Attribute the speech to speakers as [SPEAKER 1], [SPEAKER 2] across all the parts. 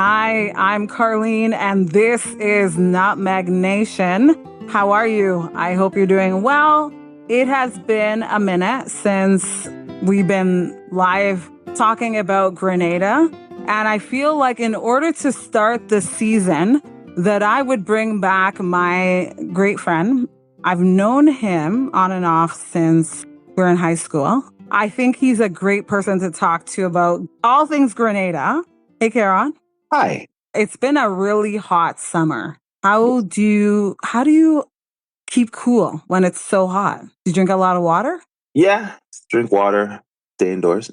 [SPEAKER 1] Hi, I'm Carlene, and this is Nutmeg Nation. How are you? I hope you're doing well. It has been a minute since we've been live talking about Grenada, and I feel like in order to start the season, that I would bring back my great friend. I've known him on and off since we're in high school. I think he's a great person to talk to about all things Grenada. Hey, Kerron.
[SPEAKER 2] Hi.
[SPEAKER 1] It's been a really hot summer. How do you keep cool when it's so hot? Do you drink a lot of water?
[SPEAKER 2] Yeah, drink water, stay indoors.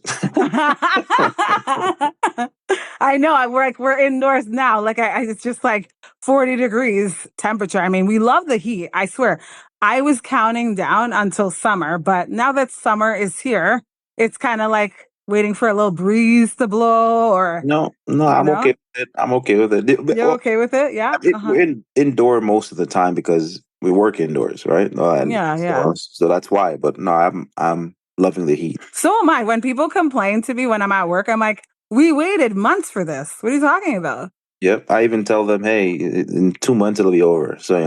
[SPEAKER 1] I know. We're indoors now. It's just like 40 degrees temperature. I mean, we love the heat. I swear. I was counting down until summer, but now that summer is here, it's kind of like waiting for a little breeze to blow, or
[SPEAKER 2] No,
[SPEAKER 1] you
[SPEAKER 2] I'm
[SPEAKER 1] know,
[SPEAKER 2] okay with it. I'm okay with it.
[SPEAKER 1] you're okay with it? Yeah.
[SPEAKER 2] We're indoor most of the time because we work indoors, right? And
[SPEAKER 1] Yeah. Yeah.
[SPEAKER 2] so that's why. But no, I'm loving the heat.
[SPEAKER 1] So am I. When people complain to me when I'm at work, I'm like, we waited months for this. What are you talking about?
[SPEAKER 2] Yep. I even tell them, hey, in 2 months it'll be over. So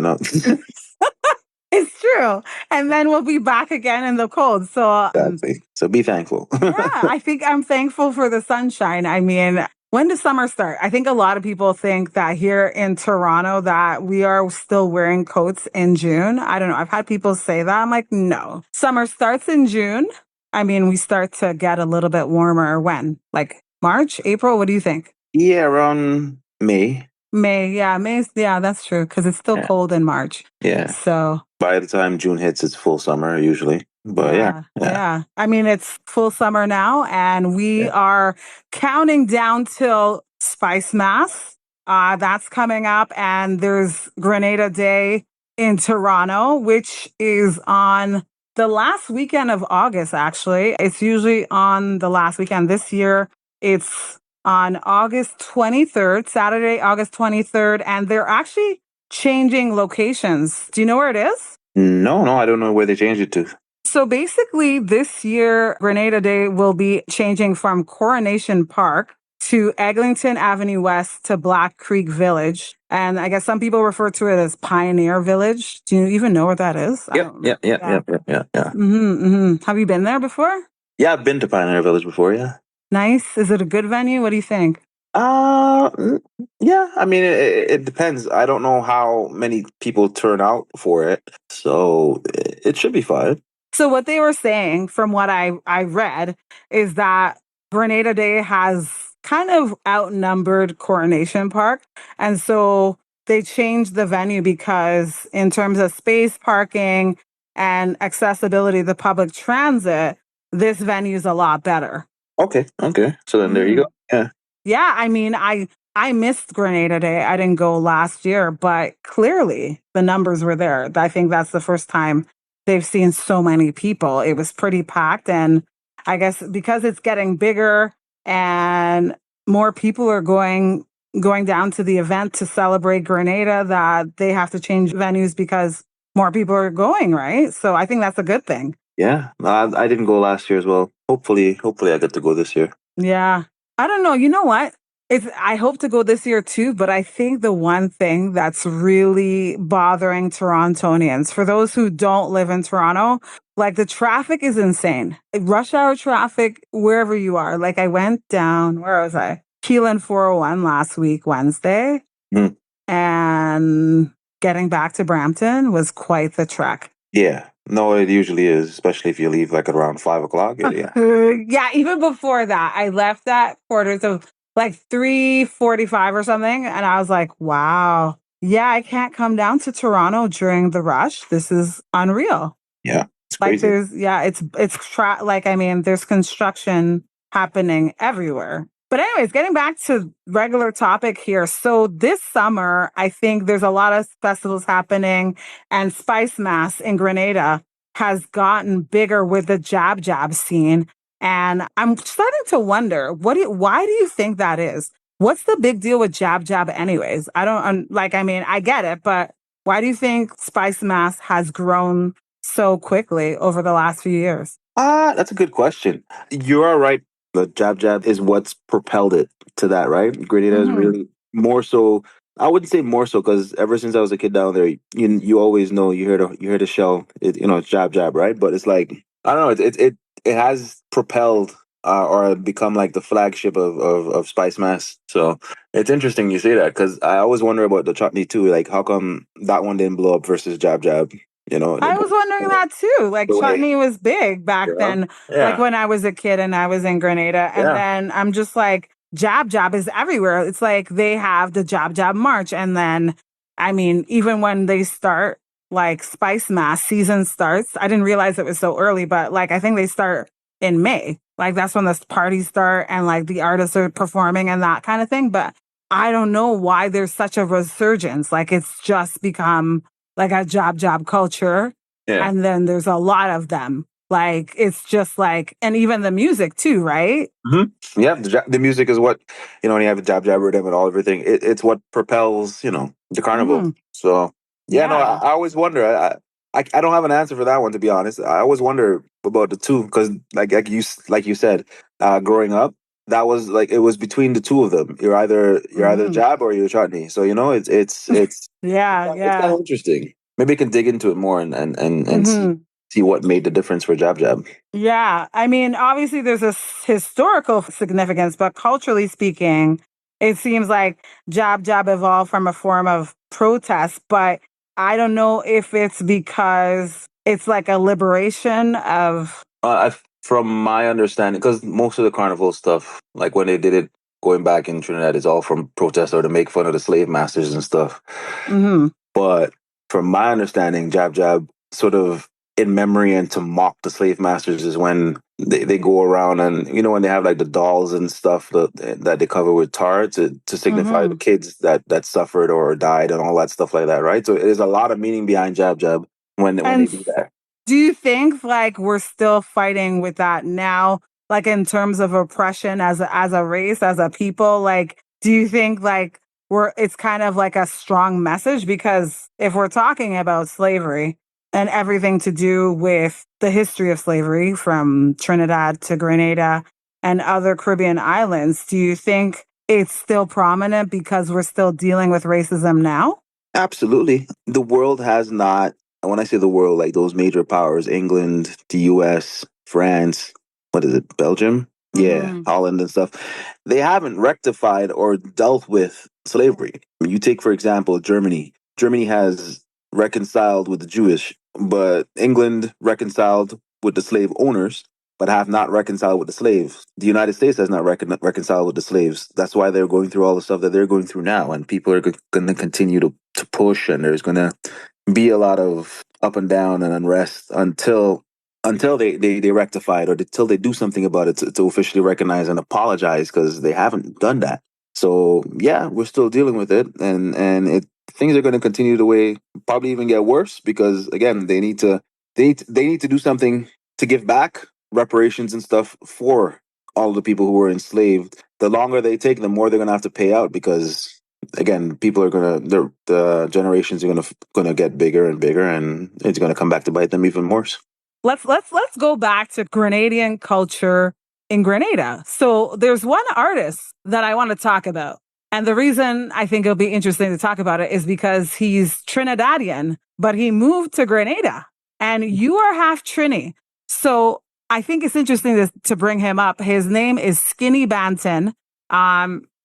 [SPEAKER 1] It's true. And then we'll be back again in the cold. So,
[SPEAKER 2] exactly. So be thankful.
[SPEAKER 1] yeah, I think I'm thankful for the sunshine. I mean, when does summer start? I think a lot of people think that here in Toronto that we are still wearing coats in June. I don't know. I've had people say that. I'm like, no. Summer starts in June. I mean, we start to get a little bit warmer when? Like March, April? What do you think?
[SPEAKER 2] Yeah, around May.
[SPEAKER 1] Yeah, that's true because it's still
[SPEAKER 2] Yeah.
[SPEAKER 1] cold in March.
[SPEAKER 2] Yeah.
[SPEAKER 1] So,
[SPEAKER 2] By the time June hits, it's full summer usually. But
[SPEAKER 1] yeah. I mean, it's full summer now, and we
[SPEAKER 2] yeah.
[SPEAKER 1] are counting down till Spice Mass. That's coming up, and there's Grenada Day in Toronto, which is on the last weekend of August, actually. It's usually on the last weekend. This year, it's on August 23rd, Saturday, August 23rd, and they're actually changing locations. Do you know where it is?
[SPEAKER 2] No, I don't know where they changed it to.
[SPEAKER 1] So basically, this year, Grenada Day will be changing from Coronation Park to Eglinton Avenue West to Black Creek Village. And I guess some people refer to it as Pioneer Village. Do you even know what that is? I
[SPEAKER 2] Yep,
[SPEAKER 1] don't know.
[SPEAKER 2] yep, yep,
[SPEAKER 1] Yeah.
[SPEAKER 2] yep, yep, yep, yeah.
[SPEAKER 1] Have you been there before?
[SPEAKER 2] Yeah, I've been to Pioneer Village before, yeah.
[SPEAKER 1] Nice. Is it a good venue? What do you think?
[SPEAKER 2] Uh, mm, yeah, I mean, it depends. I don't know how many people turn out for it, so it should be fine.
[SPEAKER 1] So what they were saying from what I read is that Grenada Day has kind of outnumbered Coronation Park. And so they changed the venue because in terms of space, parking, and accessibility to public transit, this venue is a lot better.
[SPEAKER 2] Okay. So then there you go.
[SPEAKER 1] Mhm.
[SPEAKER 2] Yeah.
[SPEAKER 1] Yeah, I mean, I missed Grenada Day. I didn't go last year, but clearly the numbers were there. I think that's the first time they've seen so many people. It was pretty packed, and I guess because it's getting bigger and more people are going down to the event to celebrate Grenada, that they have to change venues because more people are going, right? So I think that's a good thing.
[SPEAKER 2] Yeah. No, I didn't go last year as well. Hopefully I get to go this year.
[SPEAKER 1] Yeah. I don't know. You know what? I hope to go this year too, but I think the one thing that's really bothering Torontonians, for those who don't live in Toronto, like the traffic is insane. Rush hour traffic wherever you are. Like I went down, where was I? Keelan 401 last week, Wednesday,
[SPEAKER 2] Hmm.
[SPEAKER 1] and getting back to Brampton was quite the trek.
[SPEAKER 2] Yeah. No, it usually is, especially if you leave like around 5 o'clock. Yeah.
[SPEAKER 1] Yeah, even before that, I left at quarters of like 3:45 or something, and I was like, "Wow, yeah, I can't come down to Toronto during the rush. This is unreal."
[SPEAKER 2] Yeah. It's
[SPEAKER 1] Like
[SPEAKER 2] crazy.
[SPEAKER 1] like I mean, there's construction happening everywhere. But anyways, getting back to regular topic here. So this summer, I think there's a lot of festivals happening, and Spice Mass in Grenada has gotten bigger with the jab jab scene. And I'm starting to wonder, why do you think that is? What's the big deal with jab jab anyways? I don't like I mean, I get it, but why do you think Spice Mass has grown so quickly over the last few years?
[SPEAKER 2] That's a good question. You are right. The jab jab is what's propelled it to that, right? Grenada is
[SPEAKER 1] Mm-hmm.
[SPEAKER 2] really more so. I wouldn't say more so because ever since I was a kid down there, you always know you hear the shell, it's jab jab, right? But it's like I don't know, it has propelled or become like the flagship of Spice Mass. So it's interesting you say that because I always wonder about the chutney too. Like how come that one didn't blow up versus jab jab? You know,
[SPEAKER 1] I was wondering that too. Like
[SPEAKER 2] the way,
[SPEAKER 1] chutney was big back
[SPEAKER 2] yeah,
[SPEAKER 1] then, like
[SPEAKER 2] yeah,
[SPEAKER 1] when I was a kid and I was in Grenada. And
[SPEAKER 2] yeah.
[SPEAKER 1] then I'm just like, jab jab is everywhere. It's like they have the jab jab march. And then, I mean, even when they start like Spice Mass season starts, I didn't realize it was so early, but like I think they start in May. Like that's when the parties start and like the artists are performing and that kind of thing. But I don't know why there's such a resurgence. Like it's just become like a job culture.
[SPEAKER 2] Yeah.
[SPEAKER 1] And then there's a lot of them. Like it's just like, and even the music too, right?
[SPEAKER 2] Yeah, the music is what when you have a jab jab rhythm and all everything. It's what propels the carnival.
[SPEAKER 1] Hmm.
[SPEAKER 2] So yeah, no,
[SPEAKER 1] Yeah.
[SPEAKER 2] I always wonder. I don't have an answer for that one to be honest. I always wonder about the two because like you said, growing up, that was like it was between the two of them. You're either
[SPEAKER 1] Hmm.
[SPEAKER 2] jab or you're chutney. So
[SPEAKER 1] Yeah.
[SPEAKER 2] it's kind
[SPEAKER 1] Yeah.
[SPEAKER 2] of interesting. Maybe I can dig into it more and
[SPEAKER 1] Hmm.
[SPEAKER 2] see what made the difference for jab jab.
[SPEAKER 1] Yeah. I mean, obviously there's a historical significance, but culturally speaking, it seems like jab evolved from a form of protest, but I don't know if it's because it's like a liberation of.
[SPEAKER 2] From my understanding, because most of the carnival stuff, like when they did it going back in Trinidad, is all from protest or to make fun of the slave masters and stuff.
[SPEAKER 1] Hmm.
[SPEAKER 2] But from my understanding, Jab Jab sort of in memory and to mock the slave masters is when they go around and when they have like the dolls and stuff that they cover with tar to signify the
[SPEAKER 1] Hmm.
[SPEAKER 2] kids that suffered or died and all that stuff like that, right? So there's a lot of meaning behind Jab Jab when they
[SPEAKER 1] And
[SPEAKER 2] do that.
[SPEAKER 1] do you think like we're still fighting with that now, like in terms of oppression as a race, as a people? Like, do you think like it's kind of like a strong message? Because if we're talking about slavery and everything to do with the history of slavery from Trinidad to Grenada and other Caribbean islands, do you think it's still prominent because we're still dealing with racism now?
[SPEAKER 2] Absolutely. The world has not, and when I say the world, like those major powers, England, the US, France, what is it, Belgium? Yeah,
[SPEAKER 1] Hmm.
[SPEAKER 2] Holland and stuff. They haven't rectified or dealt with slavery. You take, for example, Germany. Germany has reconciled with the Jewish, but England reconciled with the slave owners, but have not reconciled with the slaves. The United States has not reconciled with the slaves. That's why they're going through all the stuff that they're going through now, and people are going to continue to push, and there's going to be a lot of up and down and unrest until they rectify it or until they do something about it to officially recognize and apologize because they haven't done that. So yeah, we're still dealing with it, and things are going to continue the way, probably even get worse because again they need to do something to give back reparations and stuff for all of the people who were enslaved. The longer they take, the more they're going to have to pay out because again, people are the generations are gonna get bigger and bigger, and it's gonna come back to bite them even worse.
[SPEAKER 1] Let's go back to Grenadian culture in Grenada. So there's one artist that I want to talk about. And the reason I think it'll be interesting to talk about it is because he's Trinidadian, but he moved to Grenada and you are half Trini. So I think it's interesting to bring him up. His name is Skinny Banton.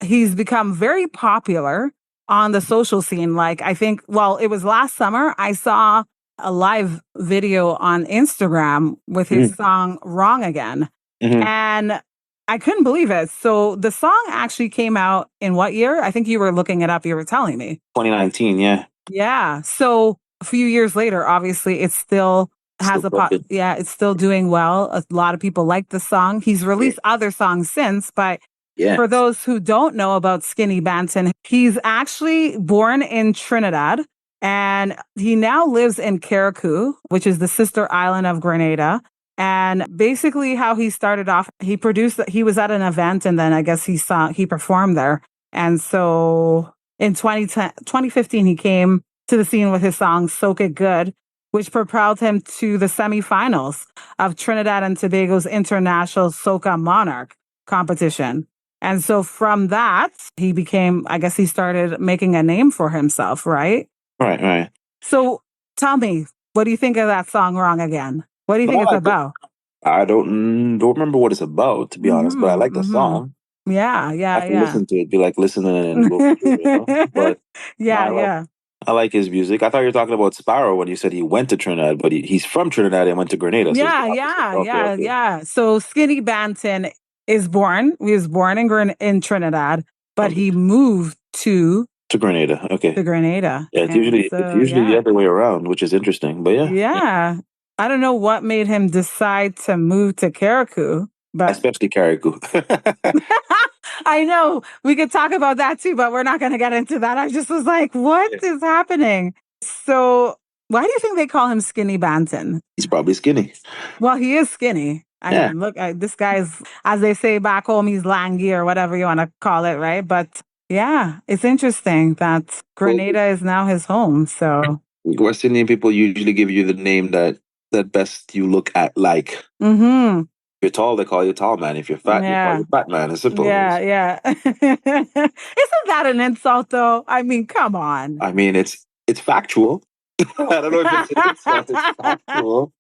[SPEAKER 1] He's become very popular on the social scene. Like I think, well, it was last summer I saw a live video on Instagram with his song Wrong Again.
[SPEAKER 2] Mm-hmm.
[SPEAKER 1] And I couldn't believe it. So the song actually came out in what year? I think you were looking it up. You were telling me.
[SPEAKER 2] 2019, yeah,
[SPEAKER 1] Yeah. So a few years later, obviously, it still
[SPEAKER 2] still
[SPEAKER 1] has
[SPEAKER 2] broken.
[SPEAKER 1] yeah, it's still doing well. A lot of people like the song. He's
[SPEAKER 2] Yeah,
[SPEAKER 1] released other songs since, but
[SPEAKER 2] yeah.
[SPEAKER 1] for those who don't know about Skinny Banton, he's actually born in Trinidad and he now lives in Carriacou, which is the sister island of Grenada. And basically how he started off, he was at an event and then I guess he performed there. And so in 2015, he came to the scene with his song Soak It Good, which propelled him to the semifinals of Trinidad and Tobago's International Soca Monarch. competition. And so from that, he became, I guess he started making a name for himself, right?
[SPEAKER 2] Right, right.
[SPEAKER 1] So tell me, what do you think of that song Wrong Again? What do you
[SPEAKER 2] But I
[SPEAKER 1] think it's
[SPEAKER 2] like it.
[SPEAKER 1] about?
[SPEAKER 2] I don't remember what it's about, to be honest, but I like the
[SPEAKER 1] Mm-hmm.
[SPEAKER 2] song.
[SPEAKER 1] Yeah,
[SPEAKER 2] I
[SPEAKER 1] yeah,
[SPEAKER 2] have to
[SPEAKER 1] yeah.
[SPEAKER 2] listen to it, be like listening and go through, you know? But no,
[SPEAKER 1] Yeah, yeah.
[SPEAKER 2] I like his music. I thought you were talking about Sparrow when you said he went to Trinidad, but he's from Trinidad and went to Grenada, so it's the
[SPEAKER 1] Yeah,
[SPEAKER 2] opposite.
[SPEAKER 1] yeah,
[SPEAKER 2] Okay,
[SPEAKER 1] yeah,
[SPEAKER 2] okay.
[SPEAKER 1] yeah. So Skinny Banton he was born in Trinidad, but
[SPEAKER 2] Okay.
[SPEAKER 1] he moved
[SPEAKER 2] To Grenada. Okay.
[SPEAKER 1] to Grenada.
[SPEAKER 2] Yeah,
[SPEAKER 1] And
[SPEAKER 2] it's
[SPEAKER 1] so,
[SPEAKER 2] usually the
[SPEAKER 1] yeah,
[SPEAKER 2] other way around, which is interesting. But yeah, yeah.
[SPEAKER 1] yeah. I don't know what made him decide to move to Carriacou, but
[SPEAKER 2] Especially Carriacou.
[SPEAKER 1] I know we could talk about that too, but we're not going to get into that. I just was like, what
[SPEAKER 2] Yeah.
[SPEAKER 1] is happening? So, why do you think they call him Skinny Banton?
[SPEAKER 2] He's probably skinny.
[SPEAKER 1] Well, he is skinny. I
[SPEAKER 2] Yeah.
[SPEAKER 1] mean, look, this guy's, as they say back home, he's langy or whatever you want to call it, right? But yeah, it's interesting that
[SPEAKER 2] Well,
[SPEAKER 1] Grenada is now his home. So,
[SPEAKER 2] West Indian people usually give you the name that best you look at like.
[SPEAKER 1] mm-hmm.
[SPEAKER 2] If you're tall, they call you tall man. If you're fat, they call
[SPEAKER 1] Yeah,
[SPEAKER 2] you fat man. As simple as
[SPEAKER 1] yeah, yeah. Isn't that an insult, though? I mean, come on.
[SPEAKER 2] I mean, it's factual. I don't know if it's an insult. It's factual.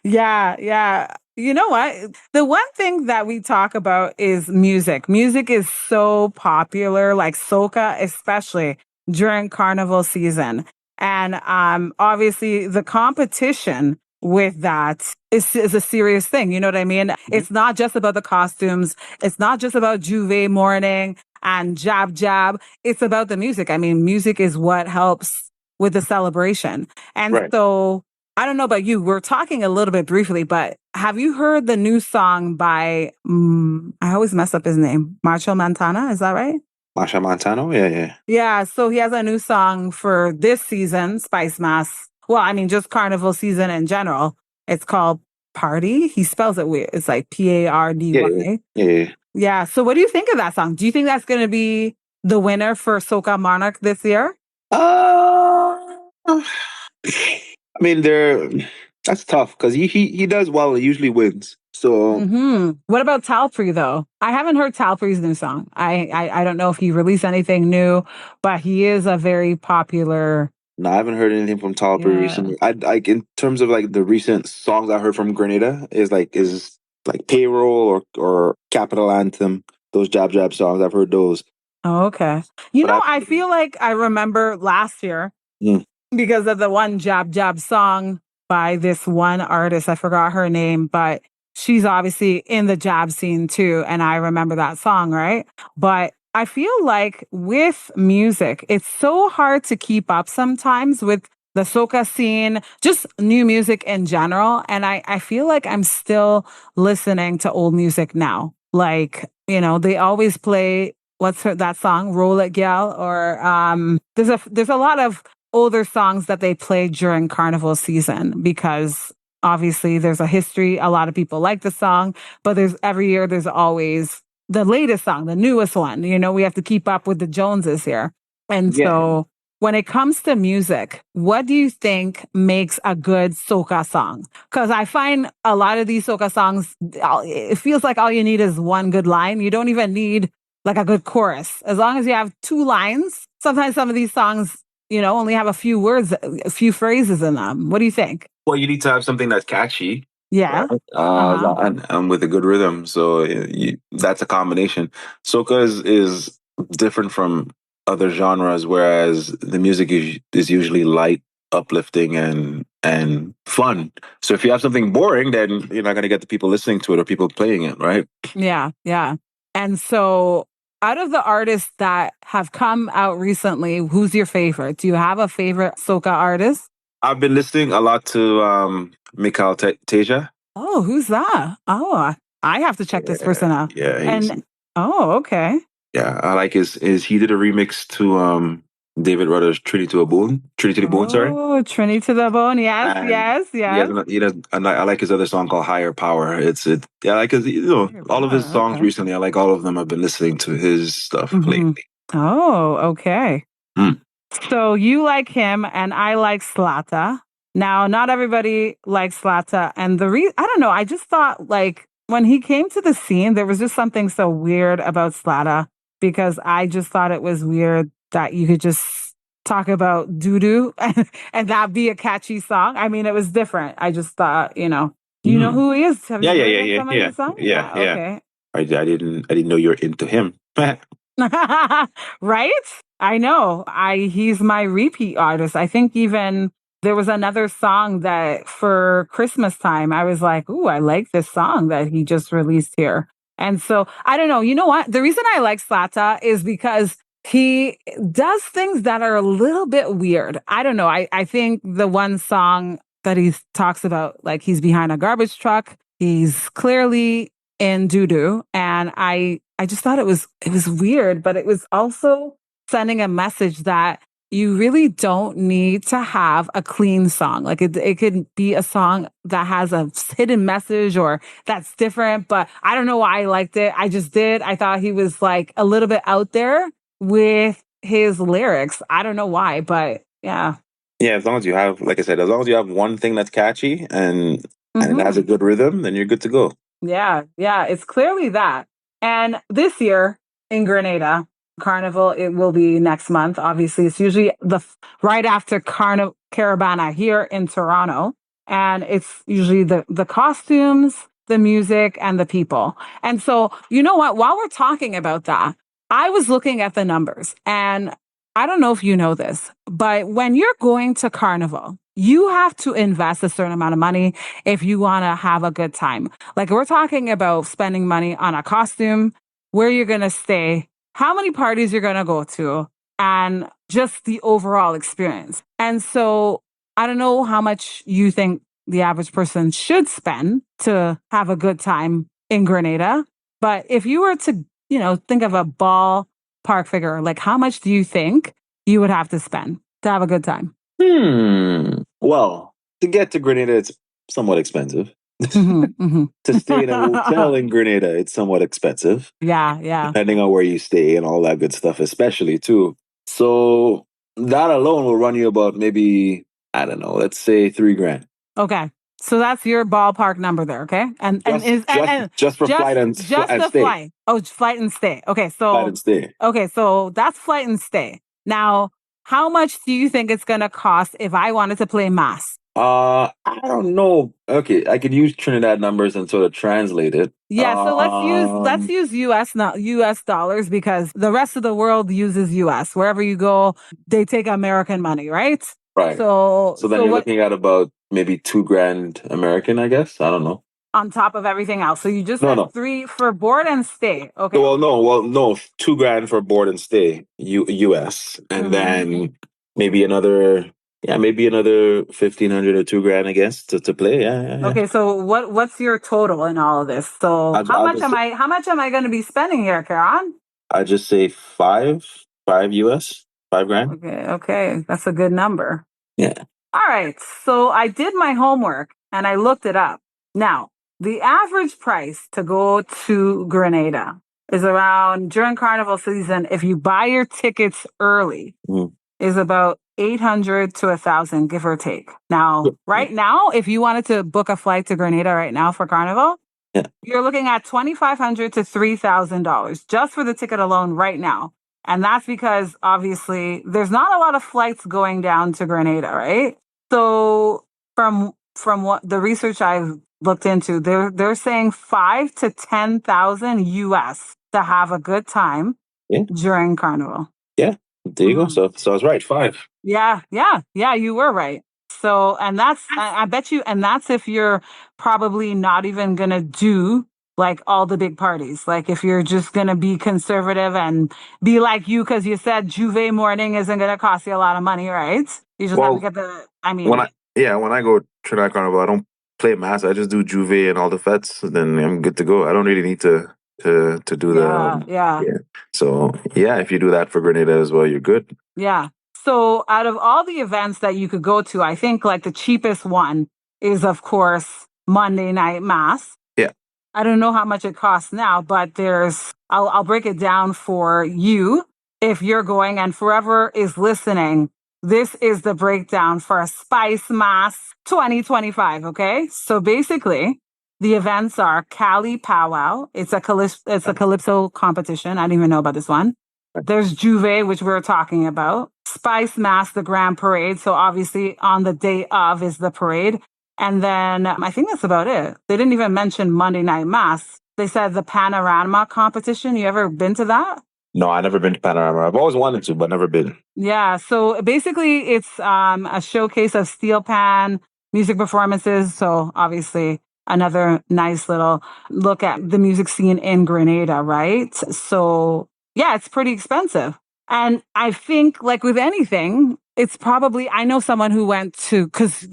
[SPEAKER 1] Yeah, yeah. You know what? The one thing that we talk about is music. Music is so popular, like soca, especially during carnival season. And obviously the competition with that is a serious thing. You know what I mean?
[SPEAKER 2] Mhm.
[SPEAKER 1] It's not just about the costumes. It's not just about Juve morning and jab jab. It's about the music. I mean, music is what helps with the celebration. And
[SPEAKER 2] Right.
[SPEAKER 1] so I don't know about you. We're talking a little bit briefly, but have you heard the new song by, I always mess up his name, Marshall Montana? Is that right?
[SPEAKER 2] Masha Montano? Yeah, yeah.
[SPEAKER 1] Yeah. So he has a new song for this season, Spice Mass. Well, I mean, just carnival season in general. It's called Party. He spells it weird. It's like
[SPEAKER 2] Yeah, yeah,
[SPEAKER 1] Pardy.
[SPEAKER 2] yeah. Yeah.
[SPEAKER 1] Yeah. So what do you think of that song? Do you think that's going to be the winner for Soca Monarch this year?
[SPEAKER 2] I mean, that's tough because he does well. He usually wins. So
[SPEAKER 1] What about Talpree though? I haven't heard Talpree's new song. I don't know if he released anything new, but he is a very popular.
[SPEAKER 2] no, I haven't heard anything from Tolper
[SPEAKER 1] Yeah.
[SPEAKER 2] recently. I like in terms of like the recent songs I heard from Grenada is like Payroll or Capital Anthem. Those jab songs. I've heard those,
[SPEAKER 1] Oh, okay. You
[SPEAKER 2] but
[SPEAKER 1] know,
[SPEAKER 2] I.
[SPEAKER 1] I feel like I remember last year
[SPEAKER 2] Mm,
[SPEAKER 1] because of the one Jab Jab song by this one artist. I forgot her name, but she's obviously in the jab scene too. And I remember that song, right? But I feel like with music, it's so hard to keep up sometimes with the soca scene, just new music in general. And I feel like I'm still listening to old music now. Like, they always play that song, Roll It Gal, or there's a lot of older songs that they play during carnival season because obviously there's a history. A lot of people like the song, but every year there's always the latest song, the newest one. We have to keep up with the Joneses here. And
[SPEAKER 2] yeah.
[SPEAKER 1] so when it comes to music, what do you think makes a good soca song? Because I find a lot of these soca songs, it feels like all you need is one good line. You don't even need like a good chorus. As long as you have two lines, sometimes some of these songs only have a few words, a few phrases in them. What do you think?
[SPEAKER 2] Well, you need to have something that's catchy,
[SPEAKER 1] Yeah.
[SPEAKER 2] right?
[SPEAKER 1] Uh-huh.
[SPEAKER 2] And with a good rhythm. So that's a combination. Soca is different from other genres, whereas the music is usually light, uplifting, and fun. So if you have something boring, then you're not going to get the people listening to it or people playing it, right?
[SPEAKER 1] Yeah, yeah. And so out of the artists that have come out recently, who's your favorite? Do you have a favorite soca artist?
[SPEAKER 2] I've been listening a lot to Mikhail Teja.
[SPEAKER 1] Oh, who's that? Oh, I have to check this person out.
[SPEAKER 2] Yeah,
[SPEAKER 1] And oh, okay.
[SPEAKER 2] yeah, I like his he did a remix to David Rudder's Trinity to the Bone, sorry.
[SPEAKER 1] Oh, Trinity to the Bone. Yes,
[SPEAKER 2] And
[SPEAKER 1] yes, yes.
[SPEAKER 2] and I like his other song called Higher Power. Yeah, I like his all of his songs
[SPEAKER 1] Okay.
[SPEAKER 2] recently. I like all of them. I've been listening to his stuff lately.
[SPEAKER 1] Oh, okay.
[SPEAKER 2] Mm.
[SPEAKER 1] So you like him and I like Slata. Now, not everybody likes Slata. And I don't know, I just thought like when he came to the scene, there was just something so weird about Slata because I just thought it was weird that you could just talk about doo doo and that be a catchy song. I mean, it was different. I just thought, you know
[SPEAKER 2] Mm.
[SPEAKER 1] who he is? Have
[SPEAKER 2] Yeah,
[SPEAKER 1] you
[SPEAKER 2] yeah,
[SPEAKER 1] heard
[SPEAKER 2] yeah,
[SPEAKER 1] of
[SPEAKER 2] yeah,
[SPEAKER 1] some of
[SPEAKER 2] yeah,
[SPEAKER 1] his songs?
[SPEAKER 2] yeah,
[SPEAKER 1] Yeah,
[SPEAKER 2] yeah.
[SPEAKER 1] okay.
[SPEAKER 2] I didn't know you were into him.
[SPEAKER 1] Right? I know. He's my repeat artist. I think even there was another song that for Christmas time I was like, "Ooh, I like this song that he just released here." And so, I don't know. You know what? The reason I like Slata is because he does things that are a little bit weird. I don't know. I think the one song that he talks about, like he's behind a garbage truck, he's clearly in doo doo, and I just thought it was weird, but it was also sending a message that you really don't need to have a clean song. Like it could be a song that has a hidden message or that's different, but I don't know why I liked it. I just did. I thought he was like a little bit out there with his lyrics. I don't know why, but yeah.
[SPEAKER 2] Yeah, as long as you have, like I said, as long as you have one thing that's catchy and it has a
[SPEAKER 1] Mhm.
[SPEAKER 2] good rhythm, then you're good to go.
[SPEAKER 1] Yeah, yeah, it's clearly that. And this year in Grenada, Carnival, it will be next month. Obviously, it's usually right after Caravana here in Toronto, and it's usually the costumes, the music, and the people. And so, you know what? While we're talking about that, I was looking at the numbers, and I don't know if you know this, but when you're going to Carnival, you have to invest a certain amount of money if you want to have a good time. Like we're talking about spending money on a costume, where you're going to stay, how many parties you're going to go to, and just the overall experience. And so I don't know how much you think the average person should spend to have a good time in Grenada. But if you were to, think of a ballpark figure, like how much do you think you would have to spend to have a good time?
[SPEAKER 2] Well, to get to Grenada, it's somewhat expensive. To stay in a hotel in Grenada, it's somewhat expensive,
[SPEAKER 1] Yeah, yeah.
[SPEAKER 2] depending on where you stay and all that good stuff, especially too. So that alone will run you about maybe, I don't know, let's say 3 grand.
[SPEAKER 1] Okay. So that's your ballpark number there, okay? And
[SPEAKER 2] Just
[SPEAKER 1] is
[SPEAKER 2] just
[SPEAKER 1] and
[SPEAKER 2] just for flight
[SPEAKER 1] just
[SPEAKER 2] and
[SPEAKER 1] the
[SPEAKER 2] stay.
[SPEAKER 1] flight. Oh, flight and stay. Okay,
[SPEAKER 2] Flight
[SPEAKER 1] so
[SPEAKER 2] and stay.
[SPEAKER 1] that's flight and stay. Now, how much do you think it's gonna cost if I wanted to play mass?
[SPEAKER 2] I don't know. Okay, I could use Trinidad numbers and sort of translate it.
[SPEAKER 1] Yeah, so let's use US, not US dollars, because the rest of the world uses US. Wherever you go, they take American money, right?
[SPEAKER 2] Right.
[SPEAKER 1] So
[SPEAKER 2] So then
[SPEAKER 1] so
[SPEAKER 2] you're
[SPEAKER 1] what
[SPEAKER 2] looking at about maybe 2 grand American, I guess. I don't know.
[SPEAKER 1] on top of everything else? So you just
[SPEAKER 2] No,
[SPEAKER 1] said
[SPEAKER 2] no.
[SPEAKER 1] three for board and stay. Okay.
[SPEAKER 2] Well, no, 2 grand for board and stay, US, and
[SPEAKER 1] Mhm.
[SPEAKER 2] then maybe another, yeah, maybe another 1,500 or 2 grand, I guess, to play. Yeah, yeah, yeah.
[SPEAKER 1] Okay, so what's your total in all of this? So
[SPEAKER 2] I'll just
[SPEAKER 1] how much am I going to be spending here, Karan?
[SPEAKER 2] I just say five US, 5 grand.
[SPEAKER 1] Okay, okay, that's a good number.
[SPEAKER 2] Yeah.
[SPEAKER 1] All right, so I did my homework and I looked it up. Now, the average price to go to Grenada is around during carnival season, if you buy your tickets early,
[SPEAKER 2] Mm.
[SPEAKER 1] is about 800 to 1,000, give or take. Now, right now, if you wanted to book a flight to Grenada right now for carnival,
[SPEAKER 2] Yeah.
[SPEAKER 1] you're looking at $2,500 to $3,000 just for the ticket alone right now. And that's because obviously there's not a lot of flights going down to Grenada, right? So from what the research I've looked into, they're saying 5 to 10,000 US to have a good time
[SPEAKER 2] Yeah.
[SPEAKER 1] during carnival.
[SPEAKER 2] Yeah. There you go.
[SPEAKER 1] Mhm.
[SPEAKER 2] So I was right. Five.
[SPEAKER 1] Yeah, yeah, yeah, you were right. So, and I bet you, and that's if you're probably not even going to do like all the big parties. Like if you're just going to be conservative and be like you, because you said Juve morning isn't going to cost you a lot of money, right? You just have to
[SPEAKER 2] Well,
[SPEAKER 1] get I
[SPEAKER 2] when
[SPEAKER 1] mean,
[SPEAKER 2] I go Trinidad Carnival, I don't play mass. I just do Juve and all the fets. Then I'm good to go. I don't really need to do the
[SPEAKER 1] yeah, yeah.
[SPEAKER 2] yeah. So yeah, if you do that for Grenada as well, you're good.
[SPEAKER 1] Yeah. So out of all the events that you could go to, I think like the cheapest one is of course Monday night mass.
[SPEAKER 2] Yeah.
[SPEAKER 1] I don't know how much it costs now, but I'll break it down for you if you're going, and forever is listening. This is the breakdown for a Spice Mass 2025. Okay. So basically The events are Cali Powwow. It's a calypso competition. I didn't even know about this one. There's Juve, which we were talking about. Spice Mass, the Grand Parade. So obviously on the day of is the parade. And then I think that's about it. They didn't even mention Monday Night Mass. They said the Panorama competition. You ever been to that?
[SPEAKER 2] No, I never been to Panorama. I've always wanted to, but never been.
[SPEAKER 1] Yeah. So basically, it's a showcase of steel pan music performances. So obviously, another nice little look at the music scene in Grenada, right? So yeah, it's pretty expensive. And I think, like with anything, it's probably, I know someone who went to, because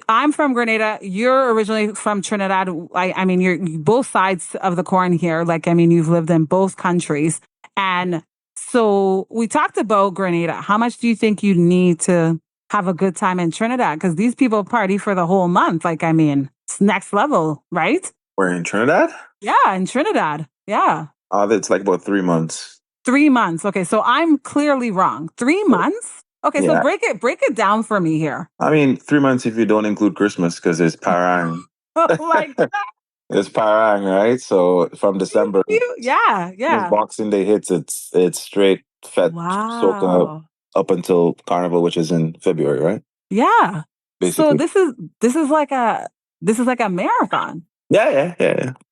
[SPEAKER 1] I'm from Grenada, you're originally from Trinidad. I mean, you're both sides of the coin here. Like, I mean, you've lived in both countries. And so we talked about Grenada. How much do you think you need to have a good time in Trinidad? Because these people party for the whole month. Like, I mean, it's next level, right?
[SPEAKER 2] We're in Trinidad?
[SPEAKER 1] Yeah, in Trinidad. Yeah.
[SPEAKER 2] It's like about 3 months.
[SPEAKER 1] 3 months. Okay, so I'm clearly wrong. 3 months? Okay, so
[SPEAKER 2] Yeah.
[SPEAKER 1] break it down for me here.
[SPEAKER 2] I mean, 3 months if you don't include Christmas, because it's Parang.
[SPEAKER 1] Oh my God.
[SPEAKER 2] It's Parang, right? So from December,
[SPEAKER 1] Yeah,
[SPEAKER 2] as Boxing Day hits, it's straight fat soca
[SPEAKER 1] wow.
[SPEAKER 2] up until Carnival, which is in February, right?
[SPEAKER 1] Yeah. So
[SPEAKER 2] Basically.
[SPEAKER 1] this is like a marathon.
[SPEAKER 2] Yeah.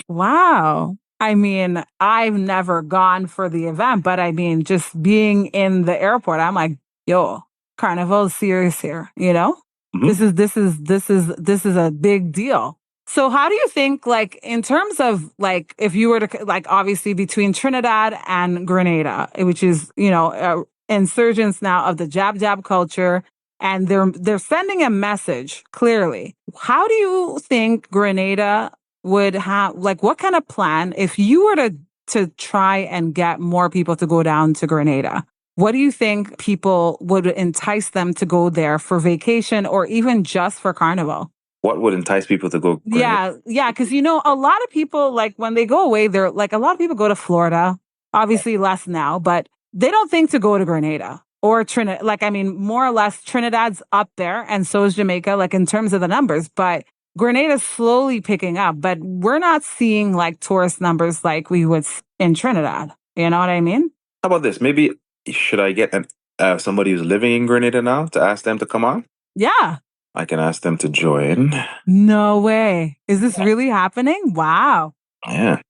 [SPEAKER 1] Wow. I mean, I've never gone for the event, but I mean, just being in the airport, I'm like, yo, Carnival's serious here, you know?
[SPEAKER 2] Mhm.
[SPEAKER 1] This is a big deal. So how do you think, like, in terms of, like, if you were to, like, obviously between Trinidad and Grenada, which is, you know, insurgents now of the jab culture, and they're sending a message clearly. How do you think Grenada would have, like, what kind of plan if you were to try and get more people to go down to Grenada? What do you think people would entice them to go there for vacation or even just for Carnival?
[SPEAKER 2] What would entice people to go?
[SPEAKER 1] Yeah, because you know, a lot of people, like, when they go away, they're like, a lot of people go to Florida, obviously less now, but they don't think to go to Grenada or Trinidad. Like, I mean, more or less, Trinidad's up there, and so is Jamaica, like, in terms of the numbers. But Grenada's slowly picking up, but we're not seeing like tourist numbers like we would in Trinidad. You know what I mean?
[SPEAKER 2] How about this? Maybe should I get somebody who's living in Grenada now to ask them to come on?
[SPEAKER 1] Yeah.
[SPEAKER 2] I can ask them to join.
[SPEAKER 1] No way. Is this really happening? Wow.
[SPEAKER 2] Yeah.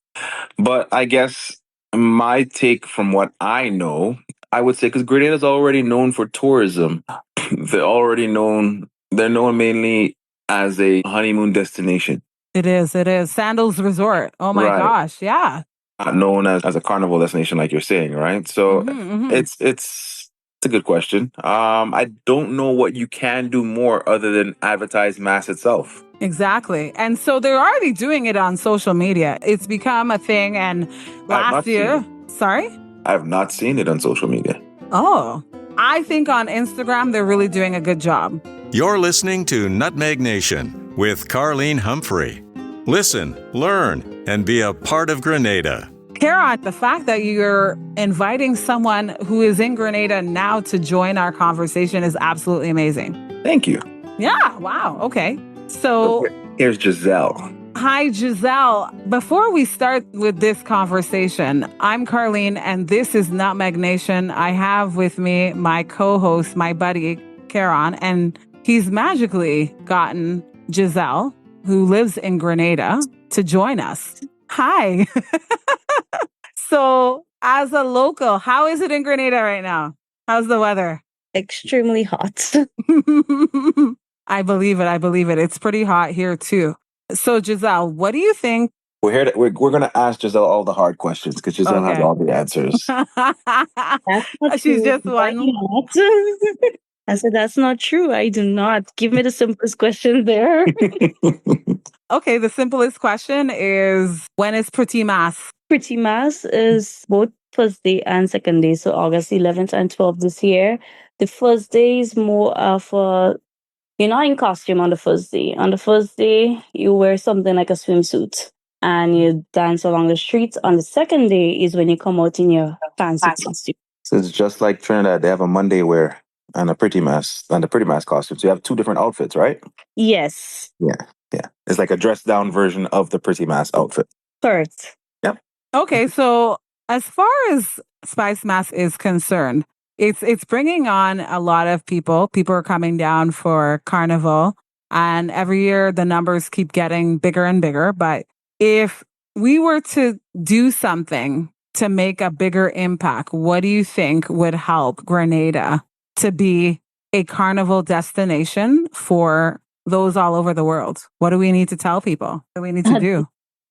[SPEAKER 2] But I guess my take from what I know, I would say, because Grenada's already known for tourism. They're known mainly as a honeymoon destination.
[SPEAKER 1] It is. Sandals Resort. Oh my
[SPEAKER 2] Right.
[SPEAKER 1] gosh. Yeah.
[SPEAKER 2] Not known as a carnival destination, like you're saying, right? So it's a good question. I don't know what you can do more other than advertise Mass itself.
[SPEAKER 1] Exactly. And so they're already doing it on social media. It's become a thing. And last year, sorry?
[SPEAKER 2] I have not seen it on social media.
[SPEAKER 1] Oh, I think on Instagram, they're really doing a good job.
[SPEAKER 3] You're listening to Nutmeg Nation with Carleen Humphrey. Listen, learn, and be a part of Grenada.
[SPEAKER 1] Kerron, the fact that you're inviting someone who is in Grenada now to join our conversation is absolutely amazing.
[SPEAKER 2] Thank you.
[SPEAKER 1] Yeah, wow, okay. So
[SPEAKER 2] here's Giselle.
[SPEAKER 1] Hi, Giselle. Before we start with this conversation, I'm Carleen, and this is Nutmeg Nation. I have with me my co-host, my buddy, Kerron, and he's magically gotten Giselle, who lives in Grenada, to join us. Hi. So, as a local, how is it in Grenada right now? How's the weather?
[SPEAKER 4] Extremely hot.
[SPEAKER 1] I believe it. It's pretty hot here too. So, Giselle, what do you think?
[SPEAKER 2] We're going to ask Giselle all the hard questions because Giselle has all the answers.
[SPEAKER 1] She's just one.
[SPEAKER 4] I said, that's not true. I do not. Give me the simplest question there.
[SPEAKER 1] Okay, the simplest question is, when is Petit Mass?
[SPEAKER 4] Petit Mass is both first day and second day, so August 11th and 12th this year. The first day is more of you're not in costume on the first day. On the first day, you wear something like a swimsuit and you dance along the streets. On the second day is when you come out in your fancy costume.
[SPEAKER 2] So it's just like Trinidad. They have a Monday wear and a pretty mass costume. So you have two different outfits, right?
[SPEAKER 4] Yes.
[SPEAKER 2] Yeah. Yeah, it's like a dressed down version of the pretty mass outfit.
[SPEAKER 4] Correct.
[SPEAKER 2] Yep.
[SPEAKER 1] Okay, so as far as Spice Mass is concerned, it's bringing on a lot of people. People are coming down for Carnival, and every year the numbers keep getting bigger and bigger. But if we were to do something to make a bigger impact, what do you think would help Grenada to be a carnival destination for those all over the world? What do we need to tell people? What do we need to do?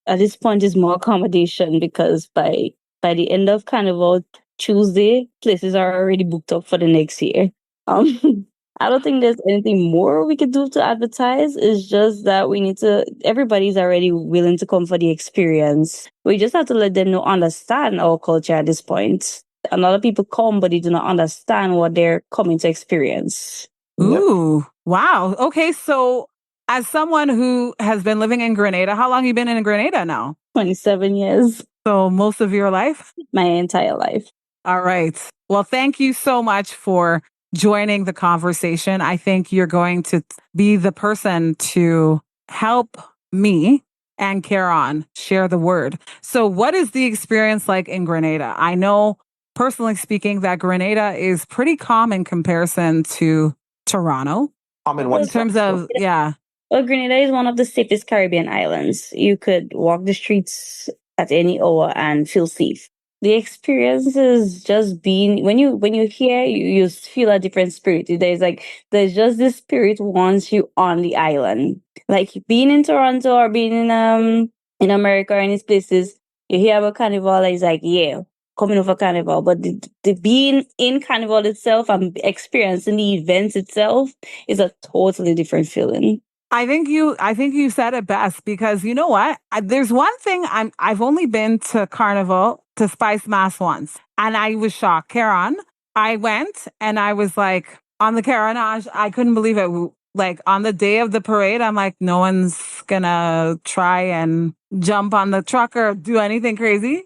[SPEAKER 4] At this point is more accommodation, because by the end of Carnival Tuesday, places are already booked up for the next year. I don't think there's anything more we could do to advertise. It's just that we need to, everybody's already willing to come for the experience. We just have to let them know, understand our culture at this point. A lot of people come, but they do not understand what they're coming to experience.
[SPEAKER 1] Ooh, wow. Okay, so as someone who has been living in Grenada, how long have you been in Grenada now?
[SPEAKER 4] 27 years.
[SPEAKER 1] So most of your life?
[SPEAKER 4] My entire life.
[SPEAKER 1] All right. Well, thank you so much for joining the conversation. I think you're going to be the person to help me and Kerron share the word. So what is the experience like in Grenada? I know, personally speaking, that Grenada is pretty calm in comparison to Toronto. In terms of, yeah.
[SPEAKER 4] Well, Grenada is one of the safest Caribbean islands. You could walk the streets at any hour and feel safe. The experience is just being, when you're here, you feel a different spirit. There's just this spirit once you on the island. Like being in Toronto or being in America or in these places, you hear about Carnival, it's like, yeah, coming over Carnival. But the being in Carnival itself and experiencing the events itself is a totally different feeling.
[SPEAKER 1] I think you said it best, because you know what? There's one thing I've only been to Carnival, to Spice Mass once, and I was shocked. Kerron, I went and I was like on the carronage. I couldn't believe it. Like on the day of the parade, I'm like, no one's gonna try and jump on the truck or do anything crazy.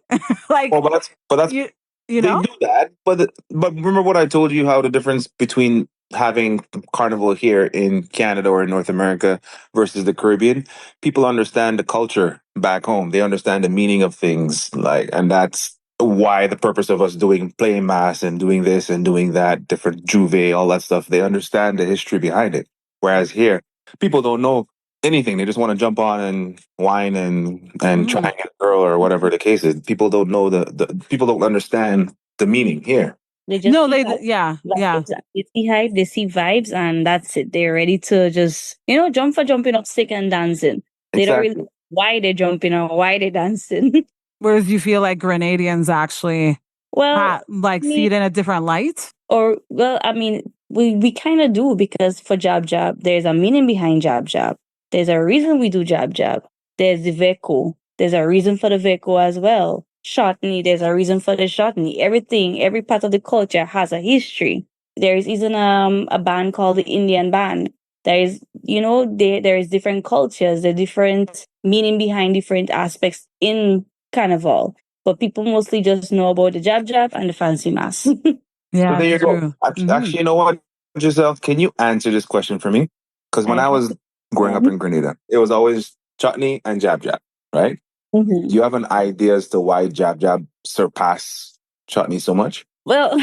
[SPEAKER 1] Like,
[SPEAKER 2] Well, but that's
[SPEAKER 1] you
[SPEAKER 2] they
[SPEAKER 1] know.
[SPEAKER 2] do that. But remember what I told you, how the difference between having carnival here in Canada or in North America versus the Caribbean. People understand the culture back home. They understand the meaning of things, like, and that's why the purpose of us doing playing mass and doing this and doing that, different juve, all that stuff. They understand the history behind it. Whereas here, people don't know anything. They just want to jump on and whine and try and get a girl or whatever the case is. People don't know the people don't understand the meaning here.
[SPEAKER 4] They just
[SPEAKER 1] No,
[SPEAKER 4] see
[SPEAKER 1] they, yeah,
[SPEAKER 4] vibes.
[SPEAKER 1] yeah.
[SPEAKER 4] They see hype, they see vibes, and that's it. They're ready to just, jump for jumping up, stick and dancing. They don't really know why they're jumping or why they're dancing.
[SPEAKER 1] Whereas you feel like Grenadians actually
[SPEAKER 4] Well,
[SPEAKER 1] see it in a different light?
[SPEAKER 4] We kind of do, because for Jab Jab, there's a meaning behind Jab Jab. There's a reason we do Jab Jab. There's the Veko. There's a reason for the Veko as well. Chutney, there's a reason for the chutney. Every part of the culture has a history. There is even a band called the Indian band. There is, there is different cultures, the different meaning behind different aspects in Carnival. But people mostly just know about the Jab Jab and the fancy mass.
[SPEAKER 1] Yeah,
[SPEAKER 2] So there you
[SPEAKER 1] true.
[SPEAKER 2] go. Actually, you know what, Giselle, can you answer this question for me? Because when I was growing up in Grenada, it was always chutney and jab jab, right?
[SPEAKER 4] Mm-hmm.
[SPEAKER 2] Do you have an idea as to why jab jab surpass chutney so much?
[SPEAKER 4] Well,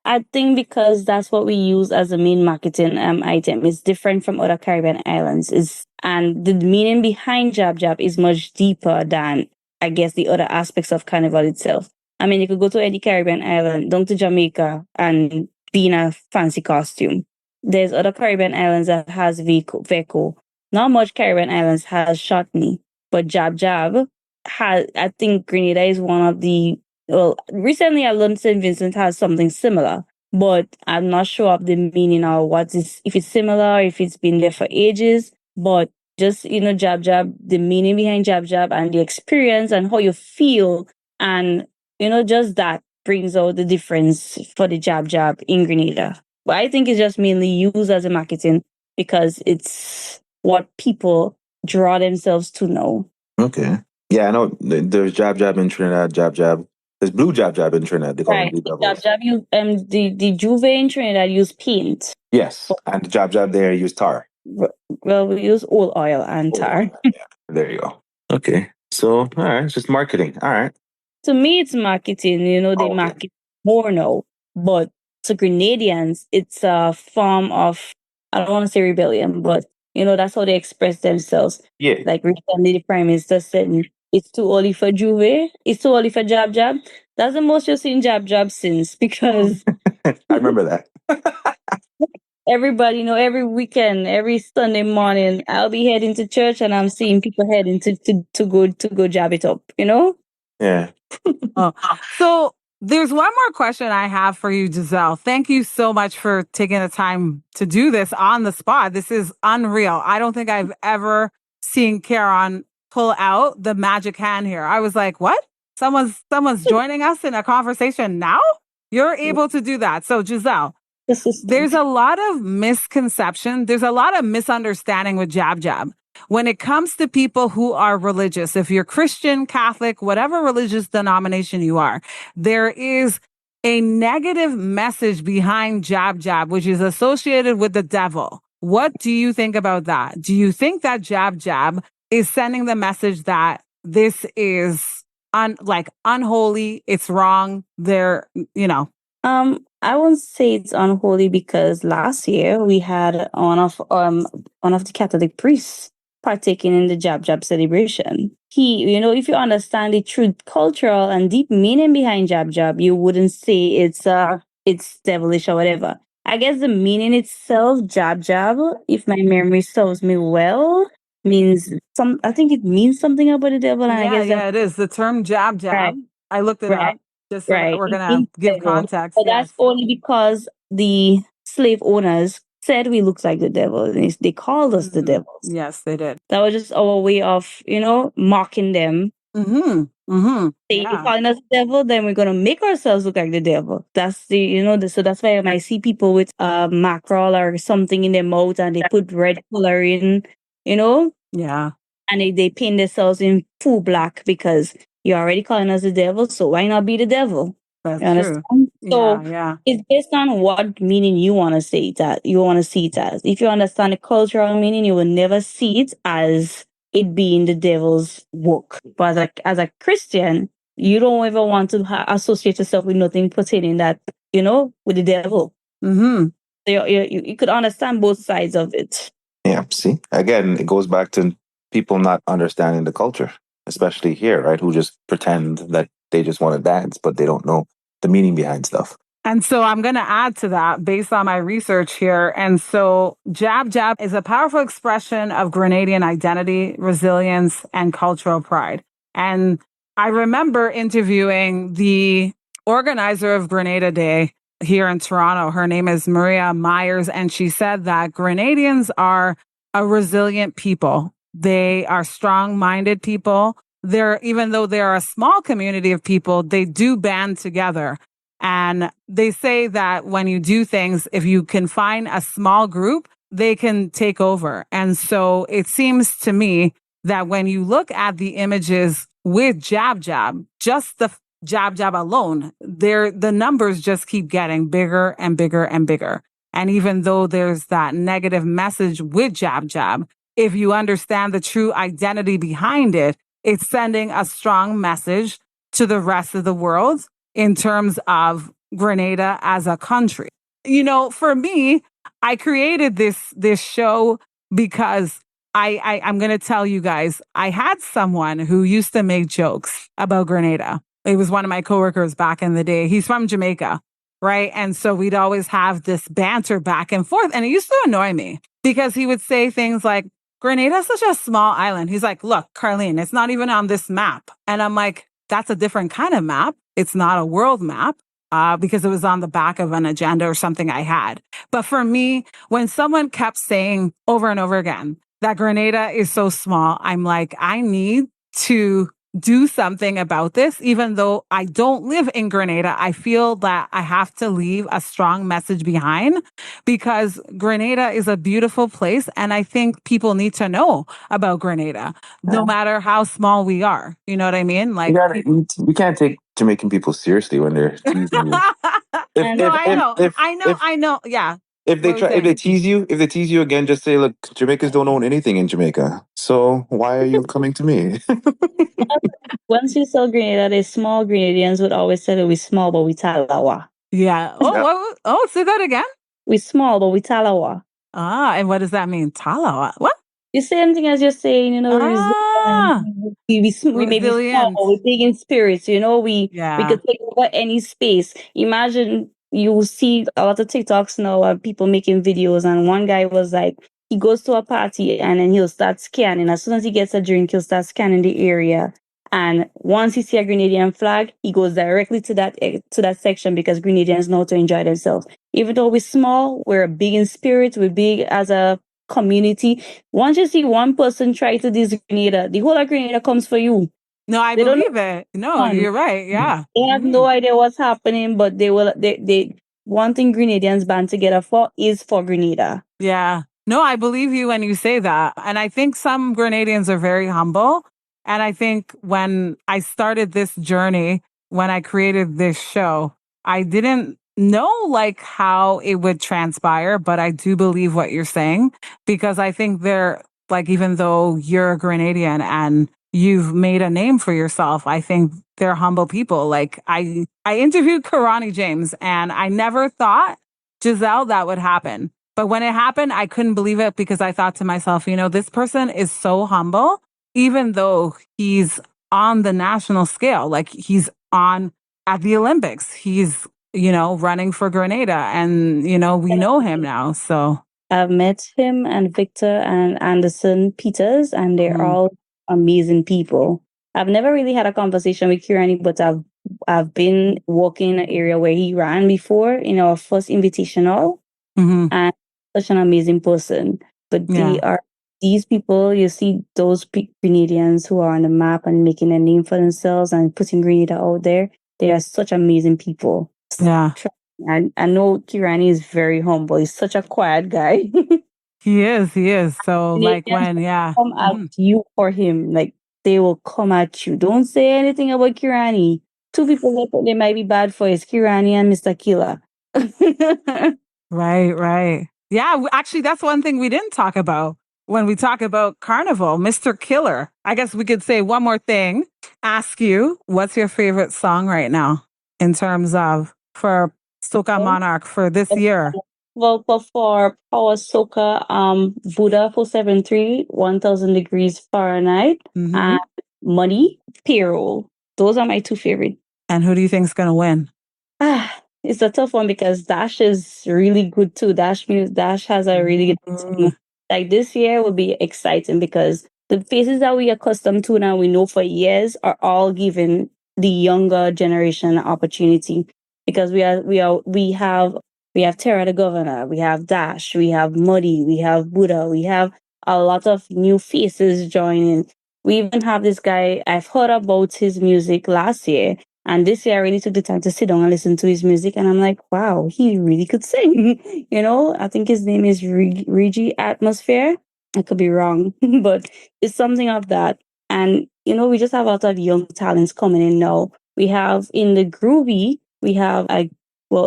[SPEAKER 4] I think because that's what we use as a main marketing item. It's different from other Caribbean islands. And the meaning behind Jab Jab is much deeper than, I guess, the other aspects of Carnival itself. I mean, you could go to any Caribbean island, down to Jamaica, and be in a fancy costume. There's other Caribbean islands that has Veko. Not much Caribbean islands has chutney, but Jab Jab has, I think Grenada is one of the, well, recently I learned St. Vincent has something similar, but I'm not sure of the meaning or if it's similar, if it's been there for ages, but just, Jab Jab, the meaning behind Jab Jab and the experience and how you feel, and, just that brings out the difference for the Jab Jab in Grenada. But I think it's just mainly used as a marketing because it's what people draw themselves to know.
[SPEAKER 2] Okay. Yeah, I know there's jab jab in Trinidad, jab jab. There's blue jab jab in Trinidad. They call them blue
[SPEAKER 4] Jab Jab use the Juve in Trinidad use paint.
[SPEAKER 2] Yes, and the jab jab there use tar.
[SPEAKER 4] Well, we use oil oil and tar.
[SPEAKER 2] Yeah, there you go. Okay. So, all right, it's just marketing. All right.
[SPEAKER 4] To me, it's marketing. You know, they
[SPEAKER 2] Okay.
[SPEAKER 4] market more now. But to Grenadians, it's a form of, I don't want to say rebellion, but, you know, that's how they express themselves.
[SPEAKER 2] Yeah.
[SPEAKER 4] Like recently, the Prime Minister said, it's too early for Juve, it's too early for Jab Jab. That's the most you've seen Jab Jab since, because
[SPEAKER 2] I remember that.
[SPEAKER 4] everybody, you know, every weekend, every Sunday morning, I'll be heading to church and I'm seeing people heading to go jab it up, you know?
[SPEAKER 2] Yeah.
[SPEAKER 1] Oh, so there's one more question I have for you, Giselle. Thank you so much for taking the time to do this on the spot. This is unreal. I don't think I've ever seen Kerron pull out the magic hand here. I was like, what? Someone's joining us in a conversation now? You're able to do that. So, Giselle, there's a lot of misconception. There's a lot of misunderstanding with Jab Jab. When it comes to people who are religious, if you're Christian, Catholic, whatever religious denomination you are, there is a negative message behind Jab Jab, which is associated with the devil. What do you think about that? Do you think that Jab Jab is sending the message that this is unholy, it's wrong,
[SPEAKER 4] I won't say it's unholy, because last year we had one of the Catholic priests partaking in the Jab Jab celebration. He, you know, if you understand the true cultural and deep meaning behind Jab Jab, you wouldn't say it's devilish or whatever. I guess the meaning itself, Jab Jab, if my memory serves me well, means I think it means something about the devil, and I guess
[SPEAKER 1] it is. The term Jab Jab.
[SPEAKER 4] right,
[SPEAKER 1] I looked it
[SPEAKER 4] right.
[SPEAKER 1] up just so that
[SPEAKER 4] Right.
[SPEAKER 1] we're
[SPEAKER 4] It
[SPEAKER 1] gonna
[SPEAKER 4] means
[SPEAKER 1] give
[SPEAKER 4] devil.
[SPEAKER 1] context.
[SPEAKER 4] But
[SPEAKER 1] Yes.
[SPEAKER 4] that's only because the slave owners said we looked like the devil. And they called us the devils.
[SPEAKER 1] Yes, they did.
[SPEAKER 4] That was just our way of, you know, mocking them.
[SPEAKER 1] Mm-hmm. Mm-hmm.
[SPEAKER 4] They calling us the devil, then we're gonna make ourselves look like the devil. That's the, you know, so that's why when I see people with mackerel or something in their mouth and they put red color in, you know,
[SPEAKER 1] Yeah.
[SPEAKER 4] and they paint themselves in full black, because you're already calling us the devil, so why not be the devil?
[SPEAKER 1] That's
[SPEAKER 4] You understand?
[SPEAKER 1] true.
[SPEAKER 4] So
[SPEAKER 1] Yeah.
[SPEAKER 4] it's based on what meaning you want to say that you want to see it as. If you understand the cultural meaning, you will never see it as it being the devil's work. But as a Christian, you don't ever want to associate yourself with nothing pertaining that, you know, with the devil.
[SPEAKER 1] Mm-hmm.
[SPEAKER 4] So you could understand both sides of it.
[SPEAKER 2] Yeah. See, again, it goes back to people not understanding the culture, especially here, right? Who just pretend that they just want to dance, but they don't know the meaning behind stuff.
[SPEAKER 1] And so I'm going to add to that based on my research here. And so Jab Jab is a powerful expression of Grenadian identity, resilience, and cultural pride. And I remember interviewing the organizer of Grenada Day here in Toronto. Her name is Maria Myers, and she said that Grenadians are a resilient people. They are strong-minded people. Even though they're a small community of people, they do band together. And they say that when you do things, if you can find a small group, they can take over. And so it seems to me that when you look at the images with Jab Jab, just the Jab Jab alone, the numbers just keep getting bigger and bigger and bigger. And even though there's that negative message with Jab Jab, if you understand the true identity behind it, it's sending a strong message to the rest of the world in terms of Grenada as a country. You know, for me, I created this show because I'm going to tell you guys, I had someone who used to make jokes about Grenada. It was one of my coworkers back in the day. He's from Jamaica, right? And so we'd always have this banter back and forth. And it used to annoy me because he would say things like, Grenada's such a small island. He's like, look, Carleen, it's not even on this map. And I'm like, that's a different kind of map. It's not a world map because it was on the back of an agenda or something I had. But for me, when someone kept saying over and over again that Grenada is so small, I'm like, I need to do something about this. Even though I don't live in Grenada, I feel that I have to leave a strong message behind because Grenada is a beautiful place. And I think people need to know about Grenada, no matter how small we are. You know what I mean? Like,
[SPEAKER 2] we can't take Jamaican people seriously when they're teasing you.
[SPEAKER 1] I know. Yeah.
[SPEAKER 2] If they
[SPEAKER 1] What was
[SPEAKER 2] try, if
[SPEAKER 1] saying?
[SPEAKER 2] they tease you again, just say, "Look, Jamaicans don't own anything in Jamaica, so why are you coming to me?"
[SPEAKER 4] Once you sell Grenada, the small Grenadians would always say that we small, but we talawa.
[SPEAKER 1] Yeah. Oh,
[SPEAKER 2] Yeah.
[SPEAKER 1] what? Oh, say that again.
[SPEAKER 4] We small, but we talawa.
[SPEAKER 1] Ah, and what does that mean? Talawa. What?
[SPEAKER 4] The same thing as you're saying, resilient.
[SPEAKER 1] Ah,
[SPEAKER 4] We may be small,
[SPEAKER 1] resilient.
[SPEAKER 4] but we're big in spirits. We
[SPEAKER 1] Yeah.
[SPEAKER 4] could take over any space. Imagine you see a lot of TikToks now of people making videos, and one guy was like, he goes to a party and then he'll start scanning. As soon as he gets a drink, he'll start scanning the area. And once he see a Grenadian flag, he goes directly to that section because Grenadians know to enjoy themselves. Even though we're small, we're big in spirit. We're big as a community. Once you see one person try to this Grenada, the whole of Grenada comes for you.
[SPEAKER 1] No, I
[SPEAKER 4] They don't know
[SPEAKER 1] believe it. No,
[SPEAKER 4] one.
[SPEAKER 1] you're right. Yeah.
[SPEAKER 4] They have no idea what's happening, but they one thing Grenadians band together for is for Grenada.
[SPEAKER 1] Yeah. No, I believe you when you say that. And I think some Grenadians are very humble. And I think when I started this journey, when I created this show, I didn't know like how it would transpire, but I do believe what you're saying because I think they're like, even though you're a Grenadian and you've made a name for yourself, I think they're humble people. Like I interviewed Karani James and I never thought, Giselle, that would happen. But when it happened, I couldn't believe it because I thought to myself, this person is so humble, even though he's on the national scale, like he's on at the Olympics, he's, running for Grenada and, we know him now. So,
[SPEAKER 4] I've met him and Victor and Anderson Peters, and they're
[SPEAKER 1] mm,
[SPEAKER 4] all amazing people. I've never really had a conversation with Kirani, but I've been walking in an area where he ran before in our first invitational,
[SPEAKER 1] mhm,
[SPEAKER 4] and such an amazing person. But
[SPEAKER 1] yeah,
[SPEAKER 4] these people, you see those Grenadians who are on the map and making a name for themselves and putting Grenada out there. They are such amazing people.
[SPEAKER 1] yeah,
[SPEAKER 4] I know Kirani is very humble. He's such a quiet guy.
[SPEAKER 1] he is, he is. So, like
[SPEAKER 4] Canadians
[SPEAKER 1] when, yeah,
[SPEAKER 4] come at
[SPEAKER 1] mhm.
[SPEAKER 4] you for him. Like they will come at you. Don't say anything about Kirani. Two people that they might be bad for is Kirani and Mr. Killer.
[SPEAKER 1] Right, right. Yeah, actually, that's one thing we didn't talk about when we talk about Carnival, Mr. Killer. I guess we could say one more thing. Ask you, what's your favorite song right now in terms of for Soca Monarch for this year?
[SPEAKER 4] Well, but for Power Soca, Buddha 473, 1000 degrees Fahrenheit,
[SPEAKER 1] Hmm.
[SPEAKER 4] and Money, Payroll. Those are my two favorite.
[SPEAKER 1] And who do you think's going to win?
[SPEAKER 4] It's a tough one because Dash is really good too. Dash has a really good
[SPEAKER 1] Mm,
[SPEAKER 4] team. Like this year will be exciting because the faces that we accustomed to now we know for years are all giving the younger generation an opportunity because we have Terra the Governor, we have Dash, we have Muddy, we have Buddha, we have a lot of new faces joining. We even have this guy, I've heard about his music last year. And this year I really took the time to sit down and listen to his music. And I'm like, wow, he really could sing. I think his name is Regi Atmosphere. I could be wrong, but it's something of that. And, we just have a lot of young talents coming in now. We have in the groovy, we have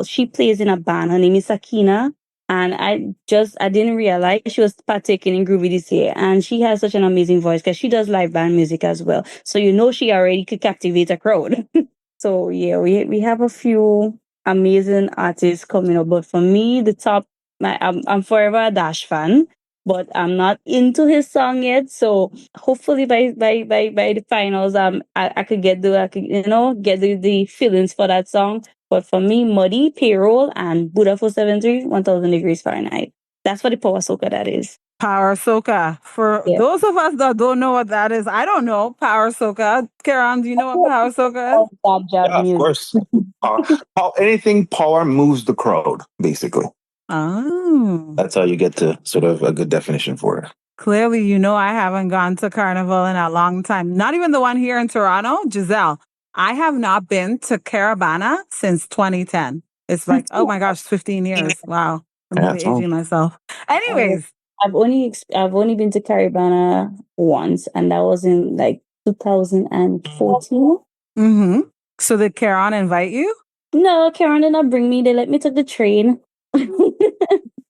[SPEAKER 4] she plays in a band. Her name is Sakina. And I didn't realize she was partaking in Groovy this year. And she has such an amazing voice because she does live band music as well. So, she already could captivate a crowd. So yeah, we have a few amazing artists coming up. But for me, the top, I'm forever a Dash fan, but I'm not into his song yet. So hopefully by the finals, I could get the feelings for that song. But for me, Muddy, Payroll, and Buddha 473, 1000 degrees Fahrenheit. That's for the power soca that is.
[SPEAKER 1] Power Soca. For
[SPEAKER 4] Yeah.
[SPEAKER 1] those of us that don't know what that is, I don't know Power Soca. Karen, do you know what Power Soca is?
[SPEAKER 4] Dab jab
[SPEAKER 2] Yeah, of
[SPEAKER 4] music.
[SPEAKER 2] course. Anything power moves the crowd, basically.
[SPEAKER 1] Oh.
[SPEAKER 2] That's how you get to sort of a good definition for it.
[SPEAKER 1] Clearly, I haven't gone to Carnival in a long time. Not even the one here in Toronto. Giselle, I have not been to Caravana since 2010. It's like, oh my gosh, 15 years. Wow. I'm
[SPEAKER 2] Yeah,
[SPEAKER 1] really
[SPEAKER 2] that's all.
[SPEAKER 1] aging myself. Anyways.
[SPEAKER 4] I've only been to Caribana once, and that was in like 2014.
[SPEAKER 1] Mm-hmm. So did Kerron invite you?
[SPEAKER 4] No, Karen did not bring me. They let me take the train.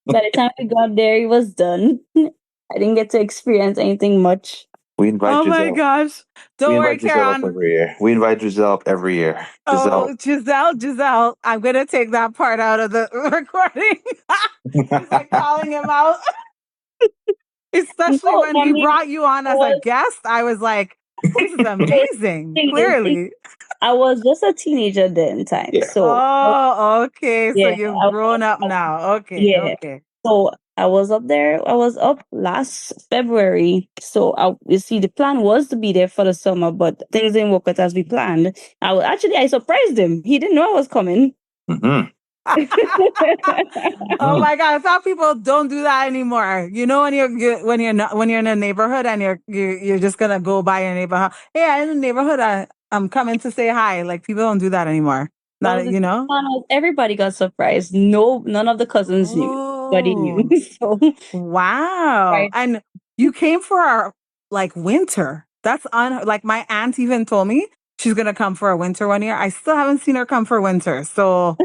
[SPEAKER 4] By the time we got there, it was done. I didn't get to experience anything much.
[SPEAKER 2] We invite
[SPEAKER 1] Oh my
[SPEAKER 2] Giselle.
[SPEAKER 1] gosh.
[SPEAKER 2] We
[SPEAKER 1] Don't worry,
[SPEAKER 2] invite Giselle up
[SPEAKER 1] Kerron.
[SPEAKER 2] every year. We invite Giselle up every year. Giselle.
[SPEAKER 1] Oh, Giselle, I'm gonna take that part out of the recording. She's like calling him out. Especially
[SPEAKER 4] No,
[SPEAKER 1] when
[SPEAKER 4] I
[SPEAKER 1] he
[SPEAKER 4] mean,
[SPEAKER 1] brought you on
[SPEAKER 4] I
[SPEAKER 1] as a
[SPEAKER 4] was,
[SPEAKER 1] guest, I was like, this is
[SPEAKER 4] the
[SPEAKER 1] amazing.
[SPEAKER 4] thing is,
[SPEAKER 1] Clearly.
[SPEAKER 4] I was just a teenager then time.
[SPEAKER 2] Yeah.
[SPEAKER 4] So,
[SPEAKER 1] Oh, okay. So
[SPEAKER 4] yeah,
[SPEAKER 1] you've grown up now. Okay,
[SPEAKER 4] yeah.
[SPEAKER 1] okay.
[SPEAKER 4] So I was up there. I was up last February. So you see, the plan was to be there for the summer, but things didn't work out as we planned. I surprised him. He didn't know I was coming.
[SPEAKER 2] Mm-hmm.
[SPEAKER 1] Oh my God! I thought people don't do that anymore. You know, when you're not, when you're in a neighborhood and you're just gonna go by your neighborhood. Hey, I'm in the neighborhood. I'm coming to say hi. Like people don't do that anymore.
[SPEAKER 4] Well,
[SPEAKER 1] Not
[SPEAKER 4] the
[SPEAKER 1] you know.
[SPEAKER 4] plan was everybody got surprised. No, none of the cousins knew. Nobody
[SPEAKER 1] Oh
[SPEAKER 4] knew. So,
[SPEAKER 1] wow!
[SPEAKER 4] right.
[SPEAKER 1] And you came for our like winter. That's like my aunt even told me she's gonna come for a winter one year. I still haven't seen her come for winter. So